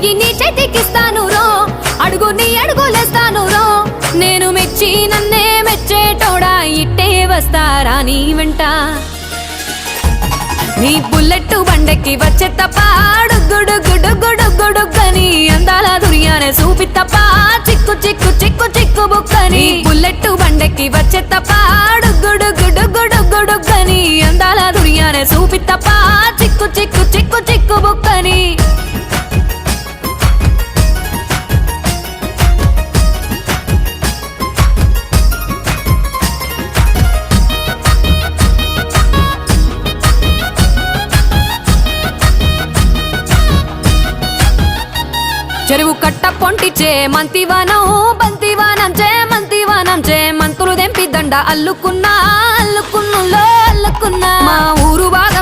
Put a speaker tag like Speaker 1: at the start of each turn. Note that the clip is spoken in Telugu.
Speaker 1: చెయ్యి నీ చేతికిస్తాను రో, అడుగు నీ అడుగులేస్తాను రో. నేను మెచ్చి నన్నే మెచ్చేటోడా, ఇట్టే వస్తారా నీ వెంట. నీ బుల్లెట్టు బండెక్కి వచ్చే తప్ప గుడుగుడుగుడుగుడుగుడుగని అందాల దుర్యానే చూపి తప్ప చిక్కు చిక్కు చిక్కు చిక్కు బుక్కని. బుల్లెట్టు బండెక్కి వచ్చే తప్ప గుడుగుడుగుడుగుడుగని అందాల దుర్యానే చూపి తప్ప చిక్కు చిక్కు చిక్కు చిక్కు బుక్కని. చెరువు కట్ట పొంటిచే మంతివానం బంతివానం చే మంతివానం చే మంతులు దెంపి దండ అల్లుకున్నా అల్లుకున్నులో అల్లుకున్నా. మా ఊరు బాగా